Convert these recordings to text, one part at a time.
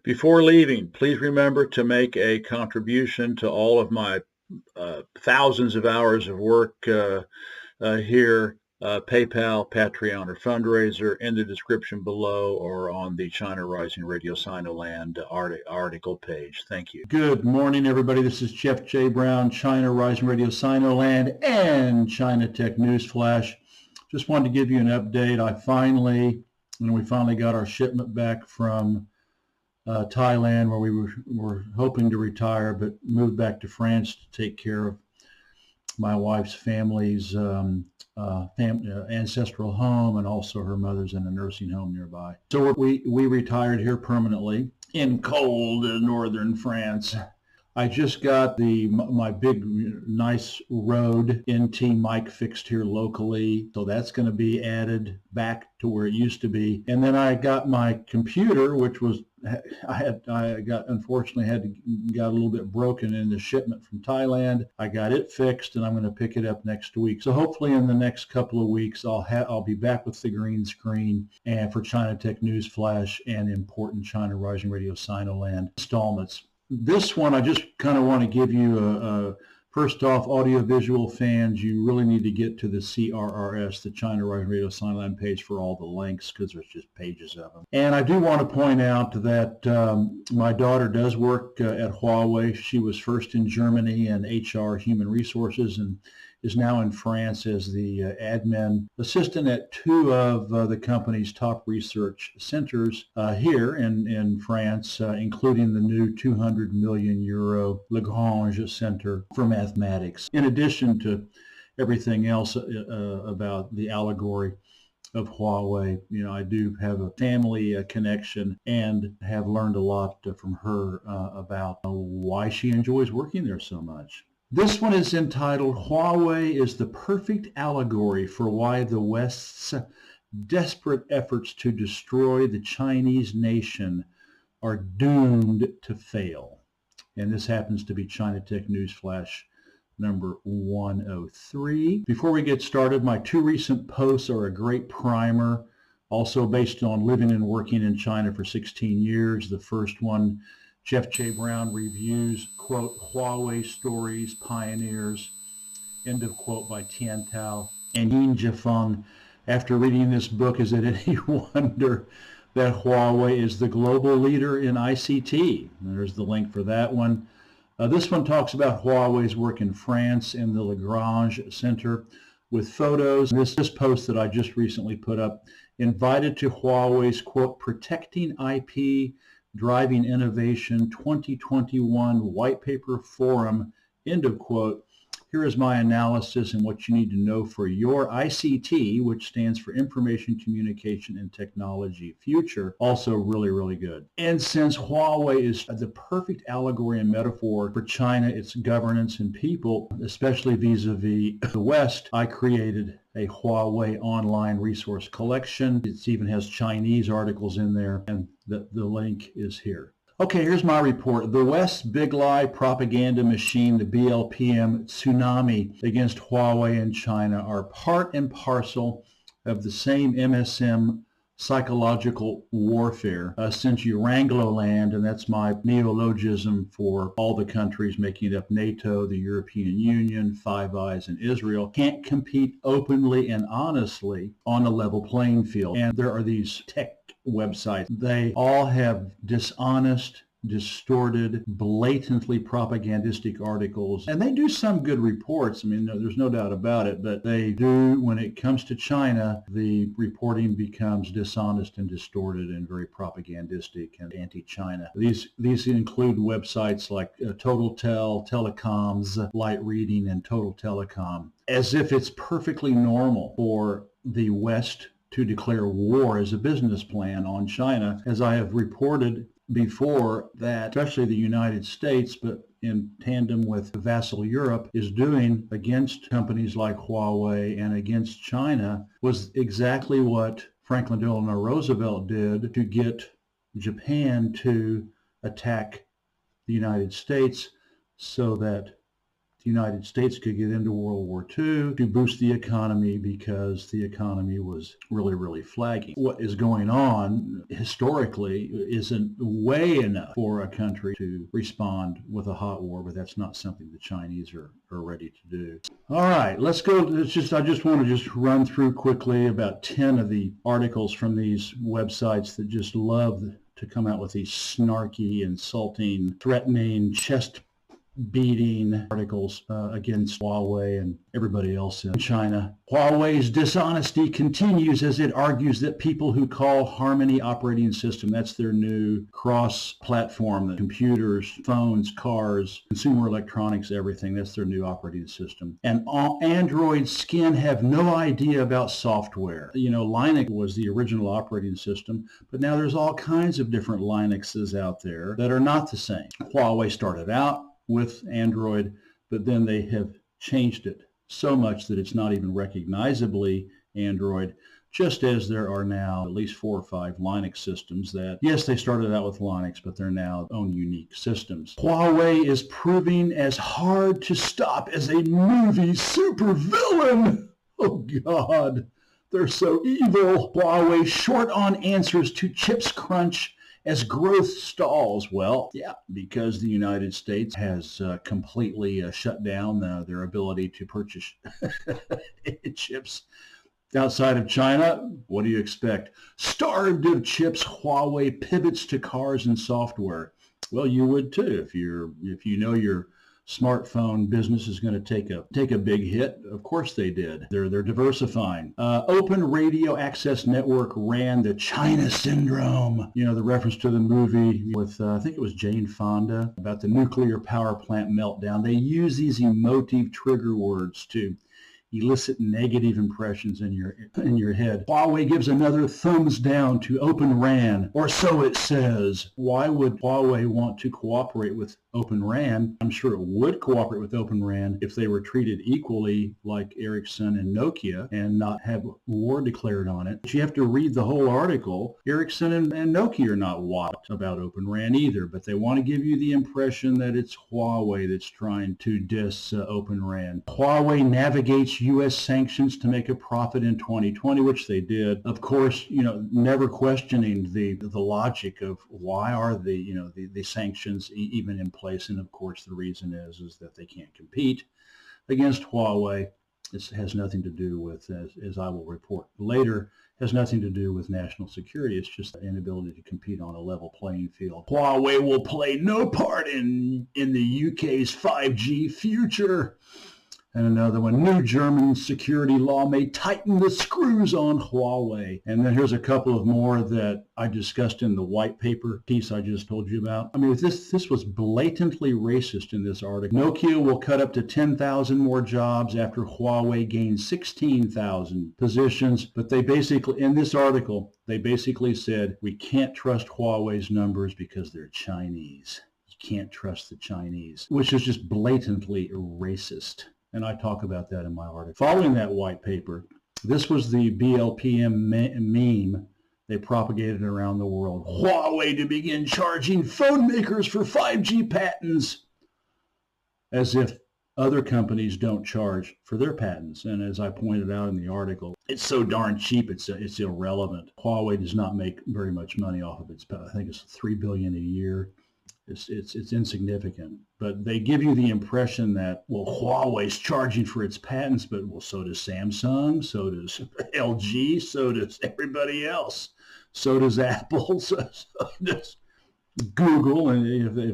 Before leaving, please remember to make a contribution to all of my thousands of hours of work here. PayPal, Patreon, or fundraiser in the description below or on the China Rising Radio Sinoland article page. Thank you. Good morning, everybody. This is Jeff J. Brown, China Rising Radio Sinoland and China Tech News Flash. Just wanted to give you an update. We finally got our shipment back from Thailand, where we were hoping to retire, but moved back to France to take care of my wife's family's ancestral home, and also her mother's in a nursing home nearby. So we retired here permanently in cold northern France. I just got my big nice Rode NT mic fixed here locally, so that's going to be added back to where it used to be. And then I got my computer, which was unfortunately got a little bit broken in the shipment from Thailand. I got it fixed, and I'm going to pick it up next week. So hopefully in the next couple of weeks I'll be back with the green screen and for China Tech News Flash and important China Rising Radio Sinoland installments. This one, I just kind of want to give you first off, audiovisual fans, you really need to get to the CRRS, the China Rising Radio Sinoland page, for all the links, because there's just pages of them. And I do want to point out that my daughter does work at Huawei. She was first in Germany in HR, Human Resources, and is now in France as the admin assistant at two of the company's top research centers here in France, including the new 200 million euro Lagrange Center for Mathematics, in addition to everything else about the allegory of Huawei. You know, I do have a family connection and have learned a lot from her about why she enjoys working there so much. This one is entitled, Huawei is the perfect allegory for why the West's desperate efforts to destroy the Chinese nation are doomed to fail. And this happens to be China Tech News Flash number 103. Before we get started, my two recent posts are a great primer, also based on living and working in China for 16 years. The first one, Jeff J. Brown reviews, quote, Huawei stories, pioneers, end of quote, by Tian Tao and Yin Jifeng. After reading this book, is it any wonder that Huawei is the global leader in ICT? And there's the link for that one. This one talks about Huawei's work in France and the Lagrange Center with photos. This post that I just recently put up, invited to Huawei's, quote, Protecting IP, Driving Innovation 2021 White Paper Forum, end of quote. Here is my analysis and what you need to know for your ICT, which stands for Information Communication and Technology Future. Also really, really good. And since Huawei is the perfect allegory and metaphor for China, its governance and people, especially vis-a-vis the West, I created a Huawei online resource collection. It even has Chinese articles in there, and the link is here. Okay, here's my report. The West's big lie propaganda machine, the BLPM tsunami against Huawei and China, are part and parcel of the same MSM psychological warfare since Urangloland, and that's my neologism for all the countries making up NATO, the European Union, Five Eyes, and Israel, can't compete openly and honestly on a level playing field. And there are these tech websites. They all have dishonest, distorted, blatantly propagandistic articles, and they do some good reports. I mean, there's no doubt about it, but they do, when it comes to China, the reporting becomes dishonest and distorted and very propagandistic and anti-China. These include websites like TotalTel, Telecoms, Light Reading, and Total Telecom, as if it's perfectly normal for the West to declare war as a business plan on China. As I have reported before, that especially the United States, but in tandem with vassal Europe, is doing against companies like Huawei and against China was exactly what Franklin Delano Roosevelt did to get Japan to attack the United States, so that the United States could get into World War II to boost the economy because the economy was really, really flagging. What is going on historically isn't way enough for a country to respond with a hot war, but that's not something the Chinese are ready to do. All right, let's go. I just want to just run through quickly about 10 of the articles from these websites that just love to come out with these snarky, insulting, threatening, chest-beating articles against Huawei and everybody else in China. Huawei's dishonesty continues as it argues that people who call Harmony operating system, that's their new cross-platform, the computers, phones, cars, consumer electronics, everything, that's their new operating system. And Android skin have no idea about software. You know, Linux was the original operating system, but now there's all kinds of different Linuxes out there that are not the same. Huawei started out with Android, but then they have changed it so much that it's not even recognizably Android, just as there are now at least 4 or 5 Linux systems that, yes, they started out with Linux, but they're now their own unique systems. Huawei is proving as hard to stop as a movie supervillain. Oh, God, they're so evil. Huawei short on answers to chips crunch as growth stalls. Well, yeah, because the United States has completely shut down their ability to purchase chips outside of China. What do you expect? Starved of chips, Huawei pivots to cars and software. Well, you would too if you know your smartphone business is going to take a big hit. Of course they did. They're diversifying. Open Radio Access Network ran the China Syndrome. You know, the reference to the movie with I think it was Jane Fonda about the nuclear power plant meltdown. They use these emotive trigger words to elicit negative impressions in your head. Huawei gives another thumbs down to Open RAN, or so it says. Why would Huawei want to cooperate with Open RAN? I'm sure it would cooperate with Open RAN if they were treated equally like Ericsson and Nokia and not have war declared on it. But you have to read the whole article. Ericsson and Nokia are not wild about Open RAN either, but they want to give you the impression that it's Huawei that's trying to diss Open RAN. Huawei navigates U.S. sanctions to make a profit in 2020, which they did. Of course, you know, never questioning the logic of why are the sanctions even in place. And of course, the reason is that they can't compete against Huawei. This has nothing to do with, as I will report later, has nothing to do with national security. It's just the inability to compete on a level playing field. Huawei will play no part in the UK's 5G future. And another one, new German security law may tighten the screws on Huawei. And then here's a couple of more that I discussed in the white paper piece I just told you about. I mean, this was blatantly racist in this article. Nokia will cut up to 10,000 more jobs after Huawei gains 16,000 positions. But they basically, in this article, they basically said, we can't trust Huawei's numbers because they're Chinese. You can't trust the Chinese, which is just blatantly racist. And I talk about that in my article. Following that white paper, this was the BLPM meme they propagated around the world. Huawei to begin charging phone makers for 5G patents, as if other companies don't charge for their patents. And as I pointed out in the article, it's so darn cheap, it's irrelevant. Huawei does not make very much money off of its, I think it's $3 billion a year. It's insignificant, but they give you the impression that, well, Huawei's charging for its patents, but well, so does Samsung, so does LG, so does everybody else, so does Apple, so does Google, and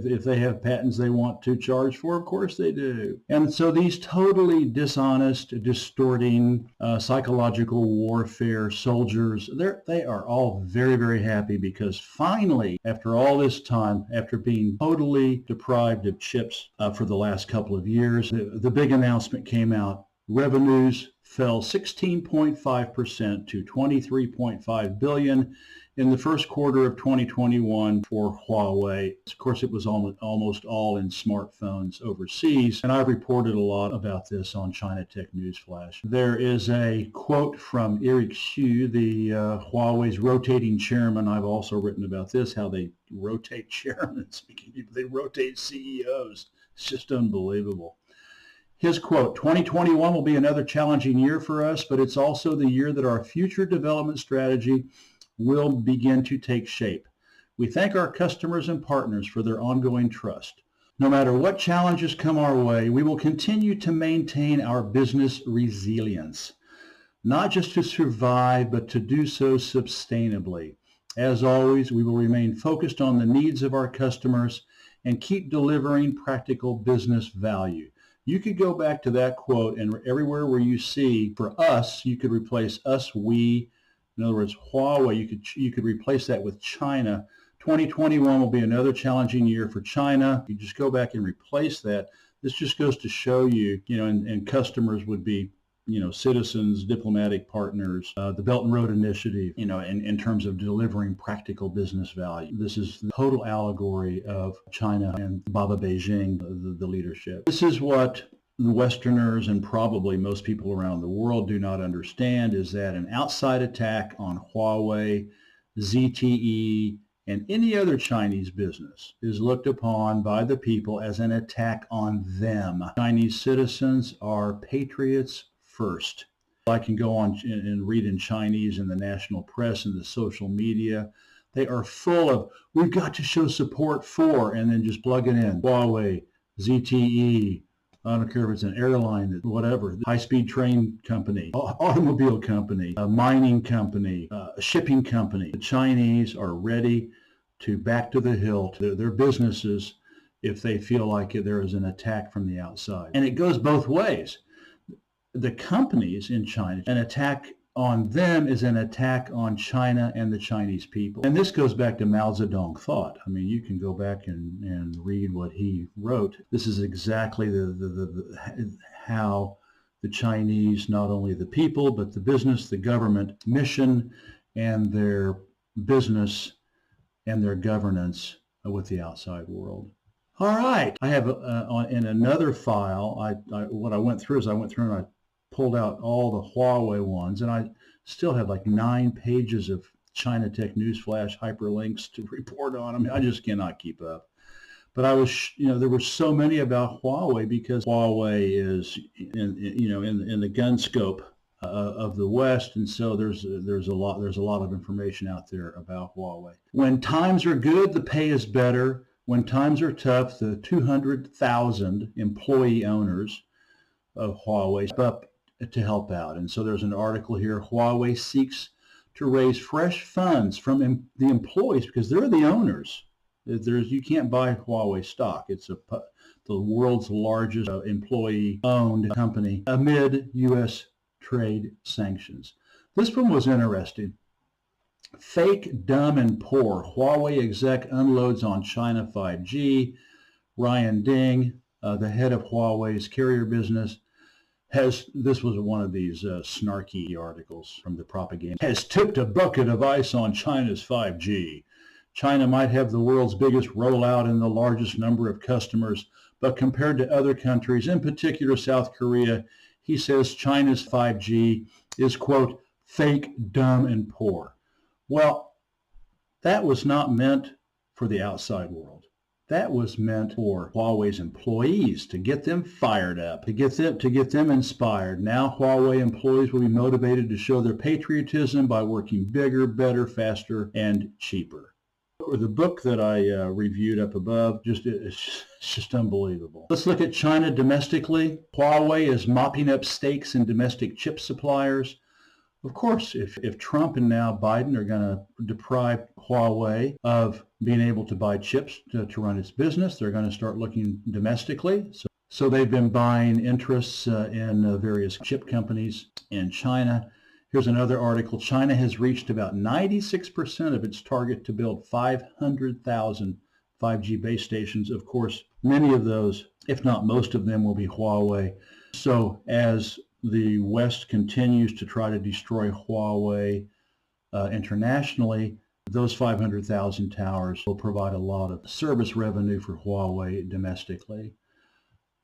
if they have patents they want to charge for, of course they do. And so these totally dishonest, distorting, psychological warfare soldiers, they are all very, very happy because finally, after all this time, after being totally deprived of chips for the last couple of years, the big announcement came out. Revenues fell 16.5% to $23.5 billion in the first quarter of 2021 for Huawei. Of course, it was almost all in smartphones overseas, and I've reported a lot about this on China Tech Newsflash. There is a quote from Eric Xu, the Huawei's rotating chairman. I've also written about this, how they rotate chairmen. They rotate CEOs. It's just unbelievable. His quote, 2021 will be another challenging year for us, but it's also the year that our future development strategy will begin to take shape. We thank our customers and partners for their ongoing trust. No matter what challenges come our way, we will continue to maintain our business resilience, not just to survive, but to do so sustainably. As always, we will remain focused on the needs of our customers and keep delivering practical business value. You could go back to that quote, and everywhere where you see for us, you could replace us, we. In other words, Huawei, you could replace that with China. 2021 will be another challenging year for China. You just go back and replace that. This just goes to show you, and customers would be, citizens, diplomatic partners, the Belt and Road Initiative, in terms of delivering practical business value. This is the total allegory of China and Baba Beijing, the leadership. This is what the Westerners and probably most people around the world do not understand, is that an outside attack on Huawei, ZTE, and any other Chinese business is looked upon by the people as an attack on them. Chinese citizens are patriots first. I can go on and read in Chinese in the national press and the social media. They are full of, we've got to show support for, and then just plug it in. Huawei, ZTE, I don't care if it's an airline, whatever, high-speed train company, automobile company, a mining company, a shipping company. The Chinese are ready to back to the hilt their businesses if they feel like there is an attack from the outside. And it goes both ways. The companies in China, an attack on them is an attack on China and the Chinese people. And this goes back to Mao Zedong thought. I mean, you can go back and read what he wrote. This is exactly how the Chinese, not only the people, but the business, the government mission, and their business and their governance with the outside world. All right. I have in another file, what I went through and I pulled out all the Huawei ones, and I still have like 9 pages of China Tech Newsflash hyperlinks to report on. I mean, I just cannot keep up. But I was, there were so many about Huawei because Huawei is, in the gun scope of the West, and so there's a lot of information out there about Huawei. When times are good, the pay is better. When times are tough, the 200,000 employee owners of Huawei step up to help out. And so there's an article here. Huawei seeks to raise fresh funds from the employees because they're the owners. You can't buy Huawei stock. It's the world's largest employee-owned company amid U.S. trade sanctions. This one was interesting. Fake, dumb, and poor. Huawei exec unloads on China 5G. Ryan Ding, the head of Huawei's carrier business, this was one of these snarky articles from the propaganda, has tipped a bucket of ice on China's 5G. China might have the world's biggest rollout and the largest number of customers, but compared to other countries, in particular South Korea, he says China's 5G is, quote, fake, dumb, and poor. Well, that was not meant for the outside world. That was meant for Huawei's employees, to get them fired up, to get them inspired. Now Huawei employees will be motivated to show their patriotism by working bigger, better, faster, and cheaper. The book that I reviewed up above, it's just unbelievable. Let's look at China domestically. Huawei is mopping up stakes in domestic chip suppliers. Of course, if Trump and now Biden are going to deprive Huawei of being able to buy chips to run its business, they're going to start looking domestically. So they've been buying interests in various chip companies in China. Here's another article. China has reached about 96% of its target to build 500,000 5G base stations. Of course, many of those, if not most of them, will be Huawei. So as the West continues to try to destroy Huawei internationally, those 500,000 towers will provide a lot of service revenue for Huawei domestically.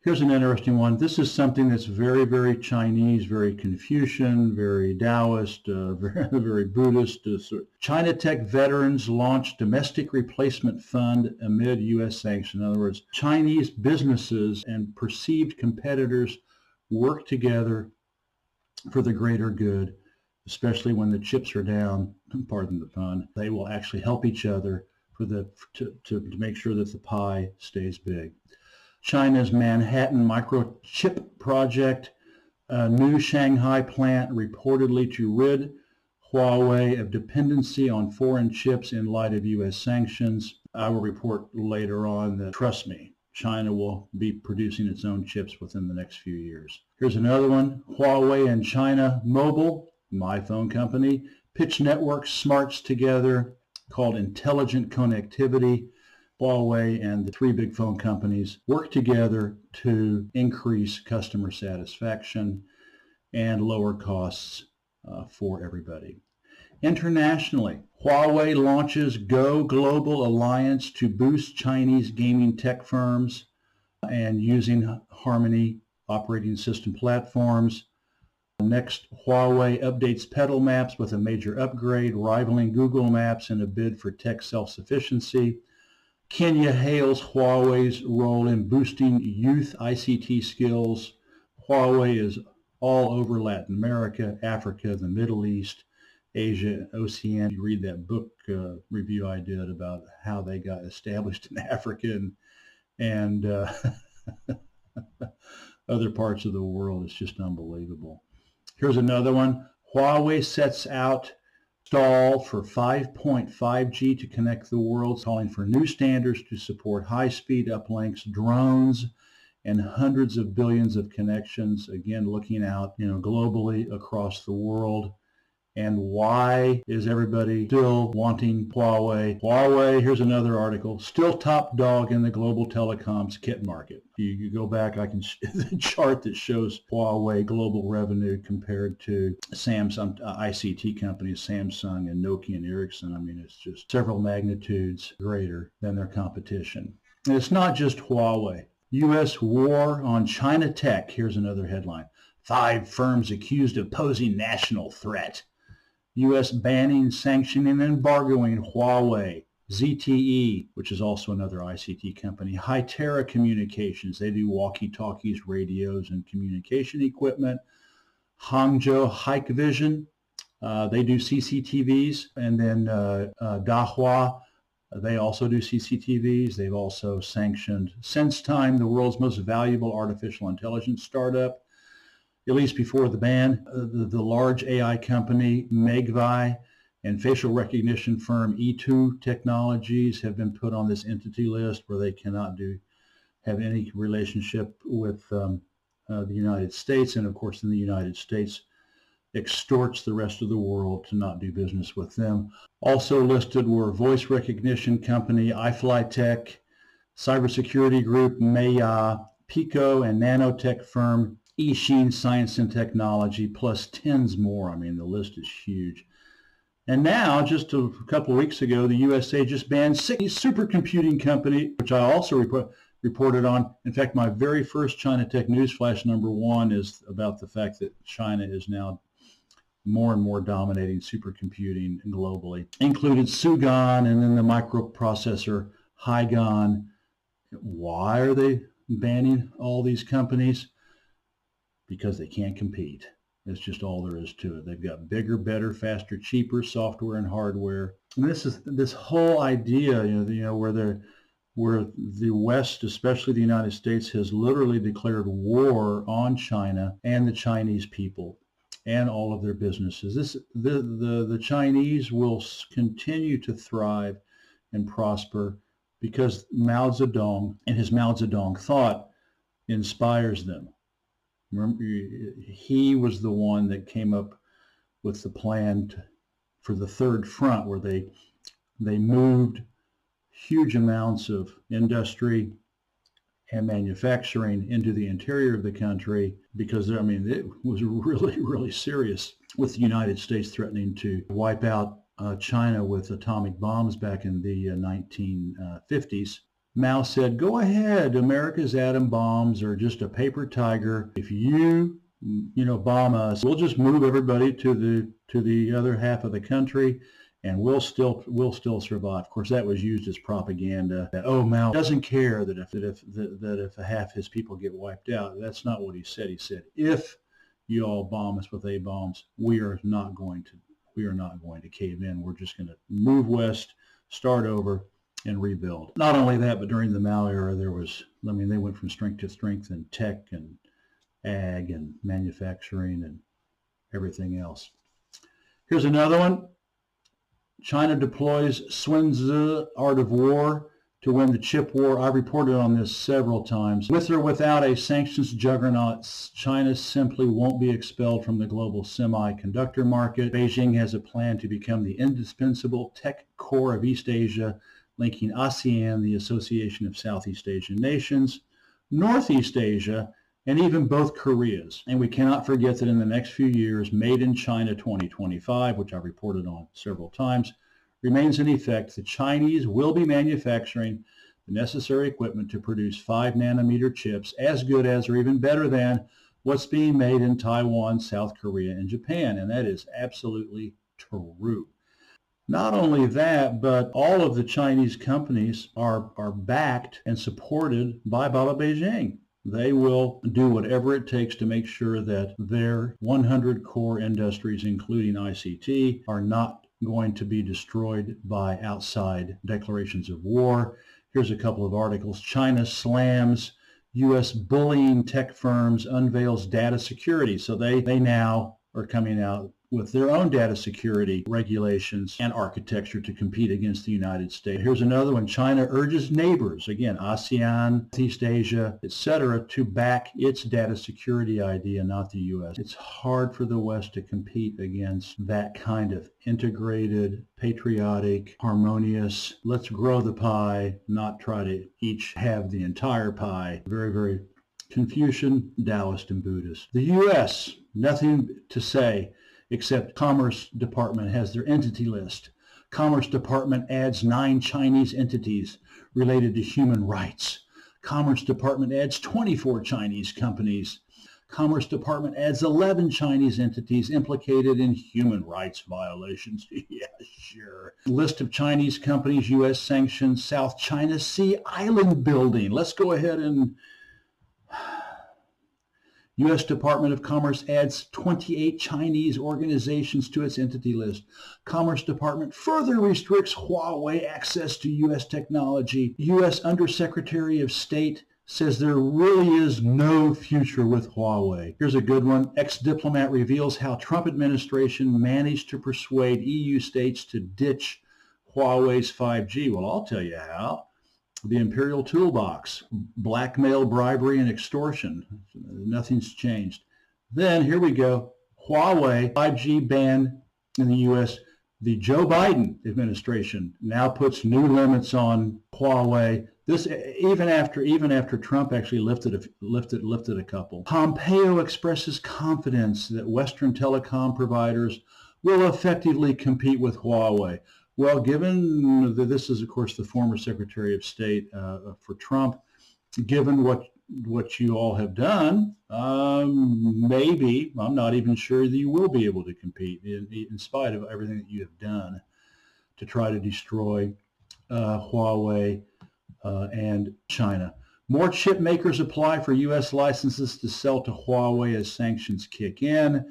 Here's an interesting one. This is something that's very, very Chinese, very Confucian, very Taoist, very, very Buddhist. China Tech veterans launch domestic replacement fund amid U.S. sanctions. In other words, Chinese businesses and perceived competitors work together for the greater good, especially when the chips are down, pardon the pun. They will actually help each other to make sure that the pie stays big. China's Manhattan microchip project, a new Shanghai plant reportedly to rid Huawei of dependency on foreign chips in light of U.S. sanctions. I will report later on that, trust me, China will be producing its own chips within the next few years. Here's another one. Huawei and China Mobile, my phone company, pitch network smarts together called intelligent connectivity. Huawei and the three big phone companies work together to increase customer satisfaction and lower costs for everybody. Internationally, Huawei launches Go Global Alliance to boost Chinese gaming tech firms and using Harmony operating system platforms. Next, Huawei updates Petal Maps with a major upgrade, rivaling Google Maps in a bid for tech self-sufficiency. Kenya hails Huawei's role in boosting youth ICT skills. Huawei is all over Latin America, Africa, the Middle East, Asia, Oceania. You read that book review I did about how they got established in Africa and other parts of the world. It's just unbelievable. Here's another one. Huawei sets out stall for 5.5G to connect the world, calling for new standards to support high-speed uplinks, drones, and hundreds of billions of connections. Again, looking out, globally across the world. And why is everybody still wanting Huawei? Huawei, here's another article, still top dog in the global telecoms kit market. You go back, I can the chart that shows Huawei global revenue compared to Samsung, ICT companies, Samsung and Nokia and Ericsson. I mean, it's just several magnitudes greater than their competition. And it's not just Huawei. U.S. war on China tech. Here's another headline. 5 firms accused of posing national threat. U.S. banning, sanctioning, and embargoing Huawei, ZTE, which is also another ICT company, Hytera Communications, they do walkie-talkies, radios, and communication equipment, Hangzhou Hikvision, they do CCTVs, and then Dahua, they also do CCTVs. They've also sanctioned SenseTime, the world's most valuable artificial intelligence startup, at least before the ban. The large AI company Megvai and facial recognition firm E2 Technologies have been put on this entity list where they cannot have any relationship with the United States. And of course, in the United States, extorts the rest of the world to not do business with them. Also listed were voice recognition company iFlyTech, cybersecurity group Maya, Pico and nanotech firm Yixin Science and Technology, plus tens more. I mean, the list is huge. And now, just a couple of weeks ago, the USA just banned 6 supercomputing company, which I also reported on. In fact, my very first China Tech Newsflash #1 is about the fact that China is now more and more dominating supercomputing globally. Included Sugon and then the microprocessor Hygon. Why are they banning all these companies? Because they can't compete. That's just all there is to it. They've got bigger, better, faster, cheaper software and hardware. And this whole idea, where the West, especially the United States, has literally declared war on China and the Chinese people and all of their businesses. The Chinese will continue to thrive and prosper because Mao Zedong and his Mao Zedong thought inspires them. Remember, he was the one that came up with the plan for the third front, where they moved huge amounts of industry and manufacturing into the interior of the country because, it was really, really serious with the United States threatening to wipe out China with atomic bombs back in the 1950s. Mao said, go ahead, America's atom bombs are just a paper tiger. If you bomb us, we'll just move everybody to the other half of the country, and we'll still survive. Of course, that was used as propaganda. That Mao doesn't care that if half his people get wiped out. That's not what he said. He said, if you all bomb us with A bombs, we are not going to cave in. We're just going to move west, start over, and rebuild. Not only that, but during the Mao era, they went from strength to strength in tech and ag and manufacturing and everything else. Here's another one. China deploys Sun Tzu Art of War to win the chip war. I've reported on this several times. With or without a sanctions juggernaut, China simply won't be expelled from the global semiconductor market. Beijing has a plan to become the indispensable tech core of East Asia, linking ASEAN, the Association of Southeast Asian Nations, Northeast Asia, and even both Koreas. And we cannot forget that in the next few years, Made in China 2025, which I've reported on several times, remains in effect. The Chinese will be manufacturing the necessary equipment to produce 5-nanometer chips as good as or even better than what's being made in Taiwan, South Korea, and Japan. And that is absolutely true. Not only that, but all of the Chinese companies are backed and supported by Baba Beijing. They will do whatever it takes to make sure that their 100 core industries, including ICT, are not going to be destroyed by outside declarations of war. Here's a couple of articles. China slams U.S. bullying tech firms, unveils data security. So they now are coming out with their own data security regulations and architecture to compete against the United States. Here's another one. China urges neighbors, again, ASEAN, East Asia, etc., to back its data security idea, not the U.S. It's hard for the West to compete against that kind of integrated, patriotic, harmonious, let's grow the pie, not try to each have the entire pie. Very, very Confucian, Taoist, and Buddhist. The U.S., nothing to say except Commerce Department has their entity list. Commerce Department adds 9 Chinese entities related to human rights. Commerce Department adds 24 Chinese companies. Commerce Department adds 11 Chinese entities implicated in human rights violations. Yeah, sure. List of Chinese companies, U.S. sanctions, South China Sea island building. Let's go ahead and U.S. Department of Commerce adds 28 Chinese organizations to its entity list. Commerce Department further restricts Huawei access to U.S. technology. U.S. Undersecretary of State says there really is no future with Huawei. Here's a good one. Ex-diplomat reveals how Trump administration managed to persuade EU states to ditch Huawei's 5G. Well, I'll tell you how. The imperial toolbox, blackmail, bribery, and extortion. Nothing's changed. Then here we go. Huawei 5G ban in the U.S. The Joe Biden administration now puts new limits on Huawei. This even after Trump actually lifted a couple. Pompeo expresses confidence that Western telecom providers will effectively compete with Huawei. Well, given that this is, of course, the former Secretary of State for Trump, given what you all have done, maybe, I'm not even sure that you will be able to compete in spite of everything that you have done to try to destroy Huawei and China. More chip makers apply for U.S. licenses to sell to Huawei as sanctions kick in.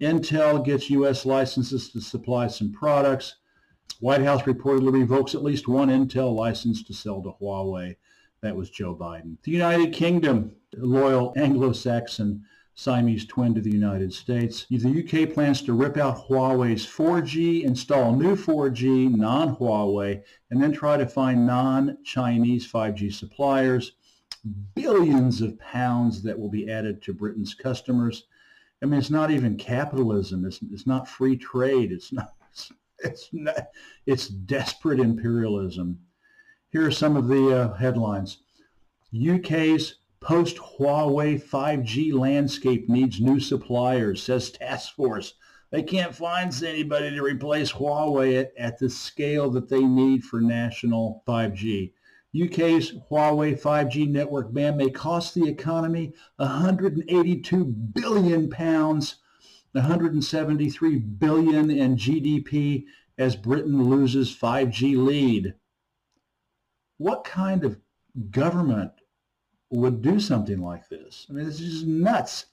Intel gets U.S. licenses to supply some products. White House reportedly revokes at least one Intel license to sell to Huawei. That was Joe Biden. The United Kingdom, loyal Anglo-Saxon Siamese twin to the United States. The UK plans to rip out Huawei's 4G, install new 4G, non-Huawei, and then try to find non-Chinese 5G suppliers. Billions of pounds that will be added to Britain's customers. I mean, it's not even capitalism. It's not free trade. It's desperate imperialism. Here are some of the headlines. UK's post-Huawei 5G landscape needs new suppliers, says task force. They can't find anybody to replace Huawei at the scale that they need for national 5G. UK's Huawei 5G network ban may cost the economy £182 billion, 173 billion in GDP as Britain loses 5G lead. What kind of government would do something like this? I mean, this is just nuts.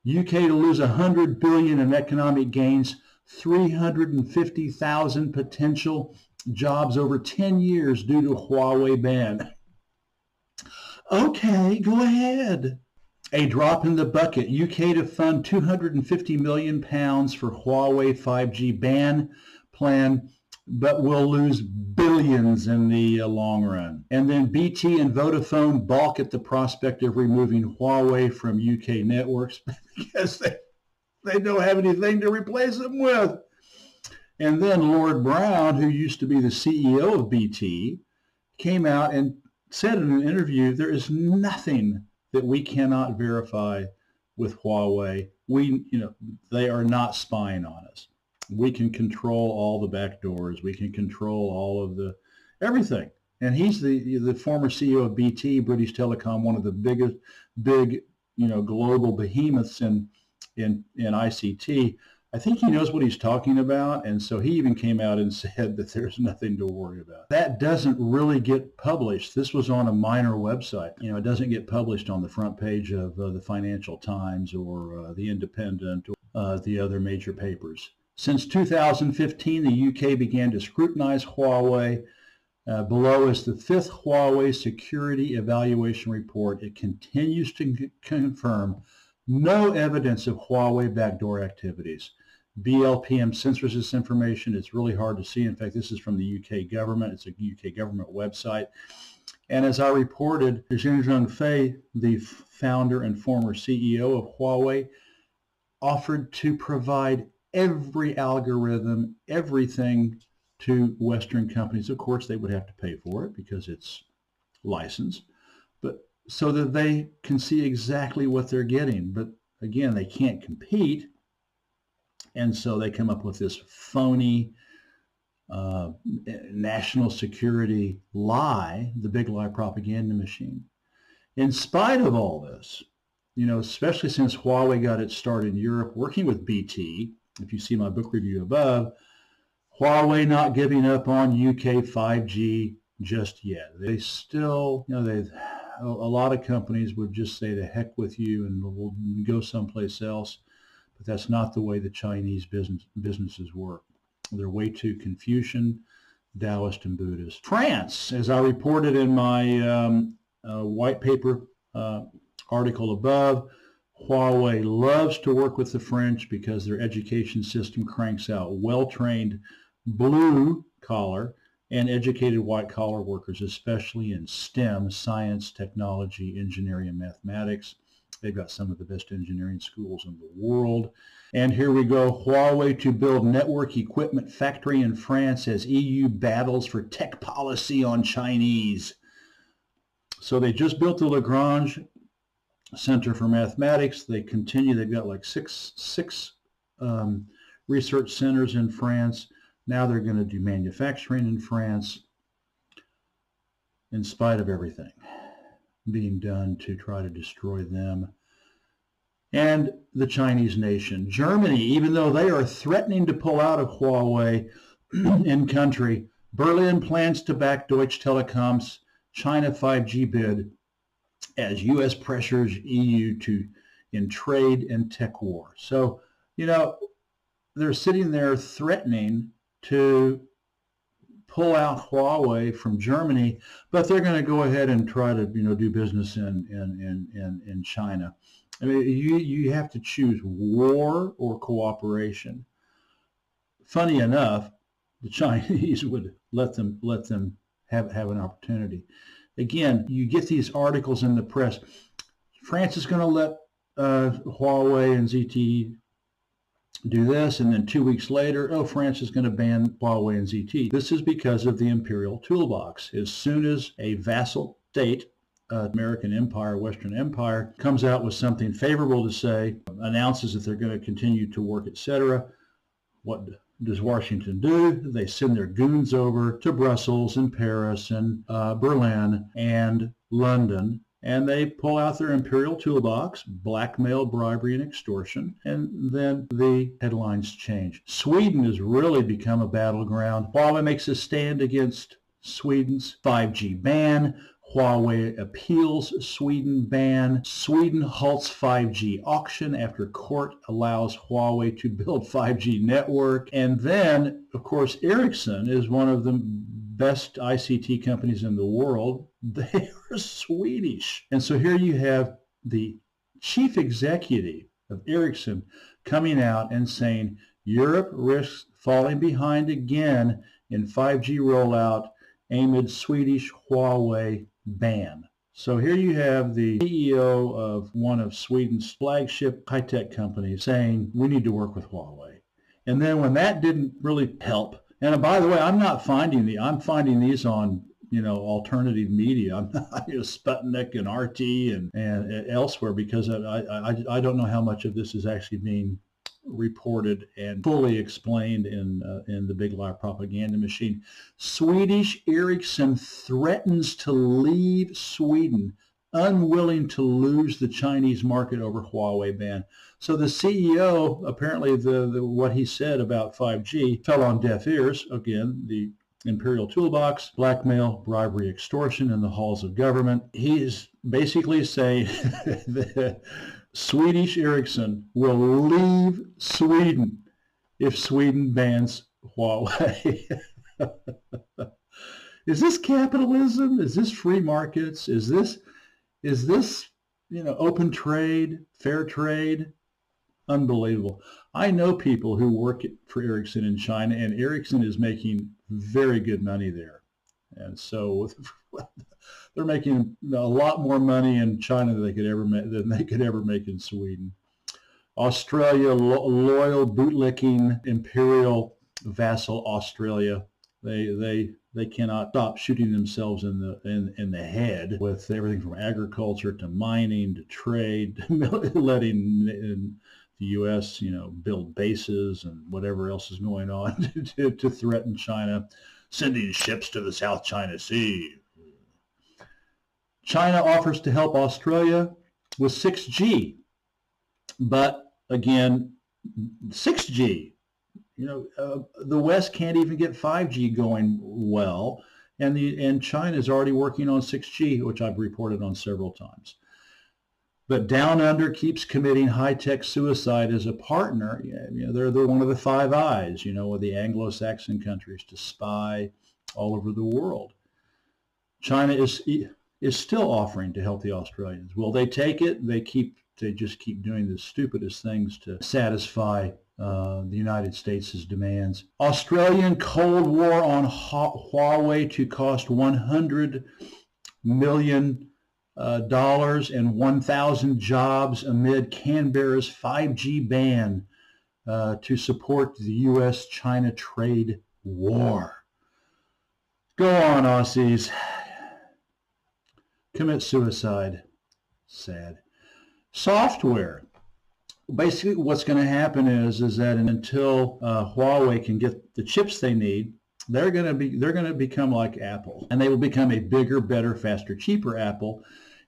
UK to lose 100 billion in economic gains, 350,000 potential jobs over 10 years due to Huawei ban. Okay, go ahead. A drop in the bucket. UK to fund £250 million for Huawei 5G ban plan, but will lose billions in the long run. And then BT and Vodafone balk at the prospect of removing Huawei from UK networks because they don't have anything to replace them with. And then Lord Brown, who used to be the CEO of BT, came out and said in an interview, there is nothing that we cannot verify with Huawei. They are not spying on us. We can control all the back doors. We can control all of the everything. And he's the former CEO of BT, British Telecom, one of the big global behemoths in ICT. I think he knows what he's talking about, and so he even came out and said that there's nothing to worry about. That doesn't really get published. This was on a minor website. It doesn't get published on the front page of the Financial Times or the Independent or the other major papers. Since 2015, the UK began to scrutinize Huawei. Below is the fifth Huawei Security Evaluation Report. It continues to confirm no evidence of Huawei backdoor activities. BLPM censors this information. It's really hard to see. In fact, this is from the UK government. It's a UK government website. And as I reported, Zheng Zhengfei, the founder and former CEO of Huawei, offered to provide every algorithm, everything to Western companies. Of course, they would have to pay for it because it's licensed, but so that they can see exactly what they're getting. But again, they can't compete. And so they come up with this phony national security lie, the big lie propaganda machine. In spite of all this, especially since Huawei got its start in Europe, working with BT, if you see my book review above, Huawei not giving up on UK 5G just yet. They still, a lot of companies would just say to heck with you and we'll go someplace else. But that's not the way the Chinese businesses work. They're way too Confucian, Taoist, and Buddhist. France, as I reported in my white paper article above, Huawei loves to work with the French because their education system cranks out well-trained blue-collar and educated white-collar workers, especially in STEM, science, technology, engineering, and mathematics. They've got some of the best engineering schools in the world. And here we go, Huawei to build network equipment factory in France as EU battles for tech policy on Chinese. So they just built the Lagrange Center for Mathematics. They continue, they've got like six research centers in France. Now they're going to do manufacturing in France in spite of everything being done to try to destroy them and the Chinese nation. Germany, even though they are threatening to pull out of Huawei in country, Berlin plans to back Deutsche Telekom's China 5G bid as U.S. pressures EU in trade and tech war. So, they're sitting there threatening to pull out Huawei from Germany, but they're going to go ahead and try to do business in China. I mean, you have to choose war or cooperation. Funny enough, the Chinese would let them have an opportunity. Again, you get these articles in the press. France is going to let Huawei and ZTE do this, and then 2 weeks later, France is going to ban Huawei and ZTE. This is because of the imperial toolbox. As soon as a vassal state, American empire, Western empire, comes out with something favorable to say, announces that they're going to continue to work, etc., what does Washington do? They send their goons over to Brussels and Paris and Berlin and London, and they pull out their imperial toolbox, blackmail, bribery, and extortion, and then the headlines change. Sweden has really become a battleground. Huawei makes a stand against Sweden's 5G ban. Huawei appeals Sweden ban. Sweden halts 5G auction after court allows Huawei to build 5G network. And then, of course, Ericsson is one of the best ICT companies in the world. They are Swedish. And so here you have the chief executive of Ericsson coming out and saying Europe risks falling behind again in 5G rollout amid Swedish Huawei ban. So here you have the CEO of one of Sweden's flagship high-tech companies saying we need to work with Huawei. And then when that didn't really help, and by the way, I'm finding these on alternative media. I'm not Sputnik and RT and elsewhere, because I don't know how much of this is actually being reported and fully explained in the big lie propaganda machine. Swedish Ericsson threatens to leave Sweden, unwilling to lose the Chinese market over Huawei ban. So the CEO, apparently what he said about 5G fell on deaf ears. Again, the imperial toolbox, blackmail, bribery, extortion in the halls of government. He is basically saying that Swedish Ericsson will leave Sweden if Sweden bans Huawei. Is this capitalism? Is this free markets? Is this open trade, fair trade? Unbelievable. I know people who work for Ericsson in China, and Ericsson is making very good money there. And so they're making a lot more money in China than they could ever make in Sweden. Australia, loyal, bootlicking, imperial vassal Australia. They cannot stop shooting themselves in the head with everything from agriculture to mining to trade, letting the U.S. build bases and whatever else is going on to threaten China, sending ships to the South China Sea. China offers to help Australia with 6G, but again, 6G. The West can't even get 5G going well, and China is already working on 6G, which I've reported on several times. But Down Under keeps committing high-tech suicide as a partner. They're one of the Five Eyes, with the Anglo-Saxon countries to spy all over the world. China is still offering to help the Australians. Will they take it? They just keep doing the stupidest things to satisfy the United States' demands. Australian Cold War on Huawei to cost $100 million and 1,000 jobs amid Canberra's 5G ban to support the U.S.-China trade war. Go on, Aussies. Commit suicide. Sad. Software. Basically, what's going to happen is that until Huawei can get the chips they need, they're going to become like Apple, and they will become a bigger, better, faster, cheaper Apple,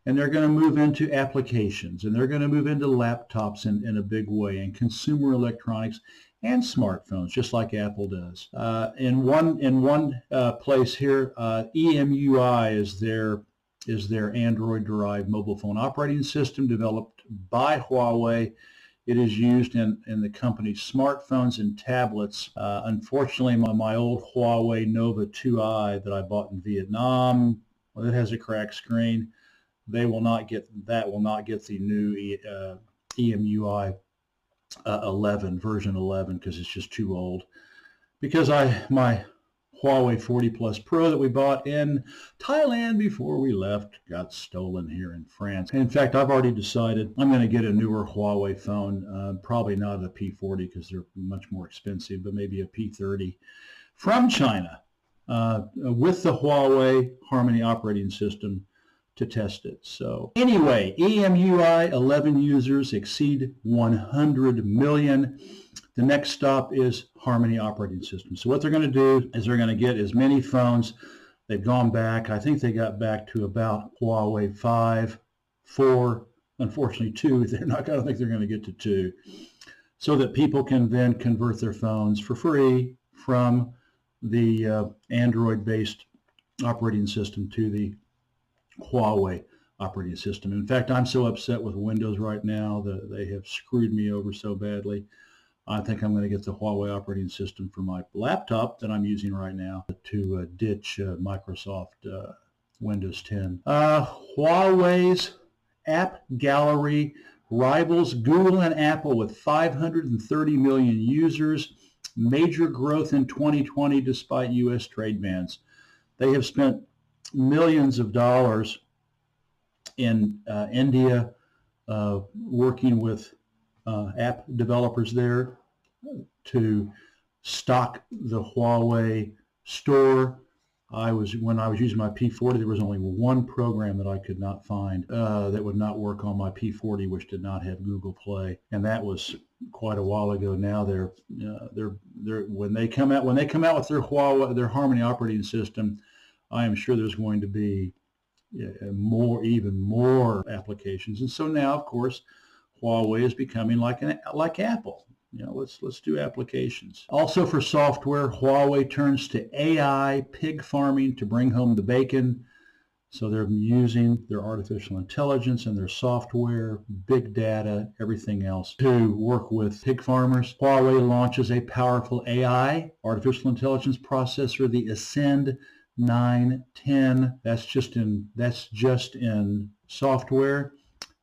and they're going to move into applications, and they're going to move into laptops in a big way, and consumer electronics and smartphones, just like Apple does. In one place here, EMUI is their Android-derived mobile phone operating system developed by Huawei. It is used in the company's smartphones and tablets. Unfortunately, my old Huawei Nova 2i that I bought in Vietnam, it has a cracked screen. That will not get the new EMUI 11, version 11, because it's just too old. Because my Huawei 40 Plus Pro that we bought in Thailand before we left got stolen here in France. In fact, I've already decided I'm going to get a newer Huawei phone, probably not a P40 because they're much more expensive, but maybe a P30 from China with the Huawei Harmony operating system to test it. So anyway, EMUI 11 users exceed 100 million. The next stop is Harmony operating system. So what they're going to do is they're going to get as many phones. They've gone back. I think they got back to about Huawei 5, 4, unfortunately 2. I don't think they're going to get to 2. So that people can then convert their phones for free from the Android-based operating system to the Huawei operating system. In fact, I'm so upset with Windows right now that they have screwed me over so badly. I think I'm going to get the Huawei operating system for my laptop that I'm using right now to ditch Microsoft Windows 10. Huawei's app gallery rivals Google and Apple with 530 million users. Major growth in 2020 despite U.S. trade bans. They have spent millions of dollars in India working with app developers there to stock the Huawei store. When I was using my P40, there was only one program that I could not find that would not work on my P40, which did not have Google Play, and that was quite a while ago. Now when they come out with their Huawei, their Harmony operating system, I am sure there's going to be even more applications. And so now, of course, Huawei is becoming like Apple. Let's do applications. Also for software, Huawei turns to AI pig farming to bring home the bacon. So they're using their artificial intelligence and their software, big data, everything else to work with pig farmers. Huawei launches a powerful AI, artificial intelligence processor, the Ascend 910. That's just in software.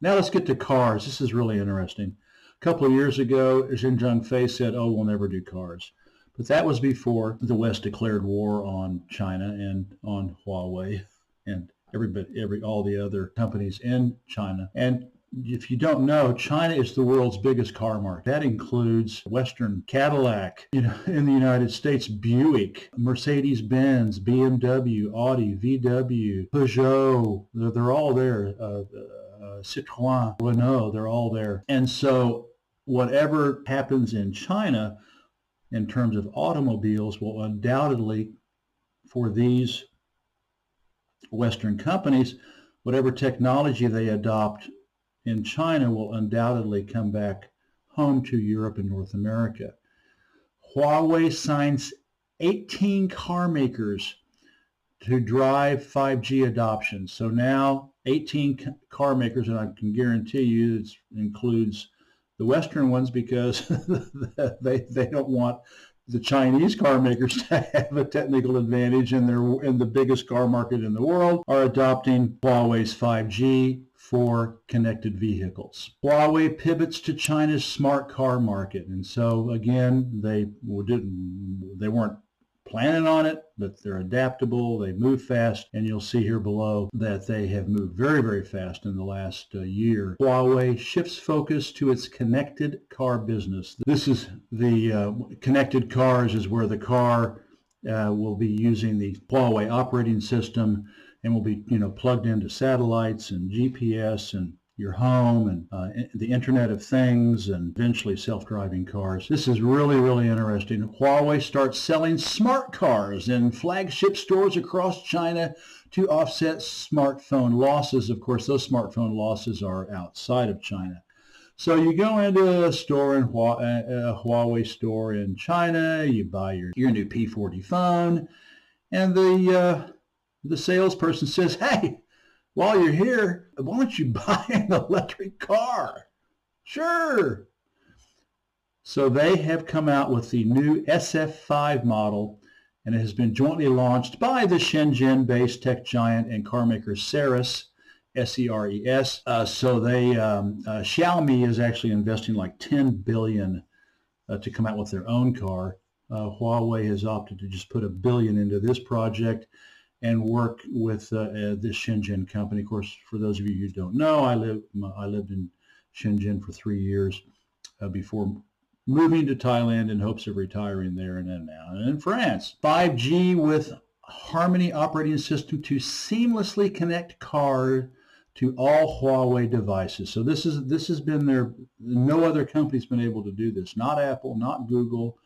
Now let's get to cars. This is really interesting. A couple of years ago, Xi Jinping said, "Oh, we'll never do cars," but that was before the West declared war on China and on Huawei and all the other companies in China. And if you don't know, China is the world's biggest car market. That includes Western Cadillac, in the United States, Buick, Mercedes-Benz, BMW, Audi, VW, Peugeot. They're all there. Citroën, Renault, they're all there. And so whatever happens in China in terms of automobiles will undoubtedly, for these Western companies, whatever technology they adopt in China will undoubtedly come back home to Europe and North America. Huawei signs 18 car makers to drive 5G adoption. So now 18 car makers, and I can guarantee you it includes the Western ones because they don't want the Chinese car makers to have a technical advantage, and they're in the biggest car market in the world, are adopting Huawei's 5G for connected vehicles. Huawei pivots to China's smart car market. And so again, they weren't planning on it, but they're adaptable, they move fast, and you'll see here below that they have moved very, very fast in the last year. Huawei shifts focus to its connected car business. This is the connected cars is where the car will be using the Huawei operating system and will be plugged into satellites and GPS and your home and the Internet of Things and eventually self-driving cars. This is really, really interesting. Huawei starts selling smart cars in flagship stores across China to offset smartphone losses. Of course, those smartphone losses are outside of China. So you go into a store a Huawei store in China, you buy your new P40 phone, and the salesperson says, "Hey, while you're here, why don't you buy an electric car?" Sure. So they have come out with the new SF5 model, and it has been jointly launched by the Shenzhen-based tech giant and car maker Seres, S-E-R-E-S. So Xiaomi is actually investing like $10 billion to come out with their own car. Huawei has opted to just put $1 billion into this project and work with this Shenzhen company. Of course, for those of you who don't know, I lived in Shenzhen for 3 years before moving to Thailand in hopes of retiring there, and then now in France. 5G with Harmony operating system to seamlessly connect cars to all Huawei devices. So this has been no other company's been able to do this. Not Apple, not Google,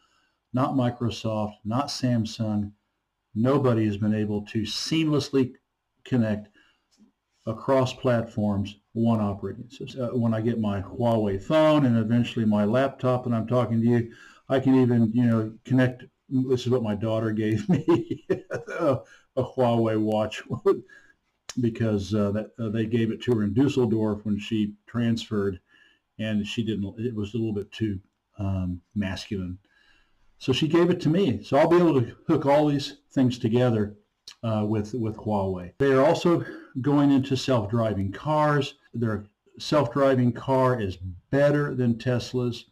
not Microsoft, not Samsung. Nobody has been able to seamlessly connect across platforms one operating system. When I get my Huawei phone and eventually my laptop and I'm talking to you, I can even connect. This is what my daughter gave me, a Huawei watch, because they gave it to her in Dusseldorf when she transferred, and she didn't. It was a little bit too masculine, so she gave it to me. So I'll be able to hook all these things together with Huawei. They are also going into self-driving cars. Their self-driving car is better than Tesla's.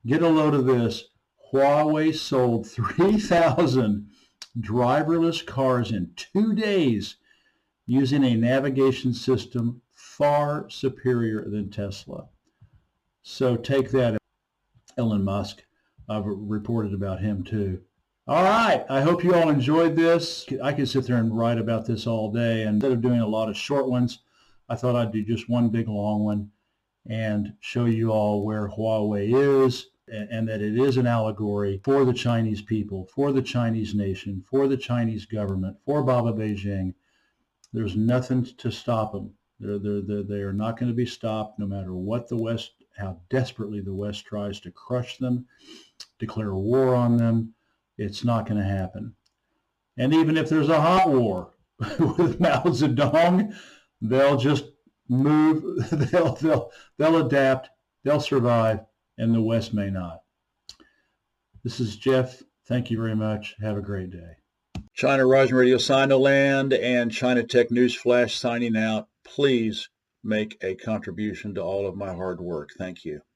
Get a load of this. Huawei sold 3,000 driverless cars in 2 days using a navigation system far superior than Tesla. So take that, Elon Musk. I've reported about him too. All right, I hope you all enjoyed this. I could sit there and write about this all day, and instead of doing a lot of short ones, I thought I'd do just one big long one and show you all where Huawei is, and that it is an allegory for the Chinese people, for the Chinese nation, for the Chinese government, for Baba Beijing. There's nothing to stop them. They are not going to be stopped, no matter what the West, how desperately the West tries to crush them, declare war on them. It's not going to happen. And even if there's a hot war with Mao Zedong, they'll just move. They'll adapt. They'll survive, and the West may not. This is Jeff. Thank you very much. Have a great day. China Rising Radio Sinoland and China Tech News Flash signing out. Please make a contribution to all of my hard work. Thank you.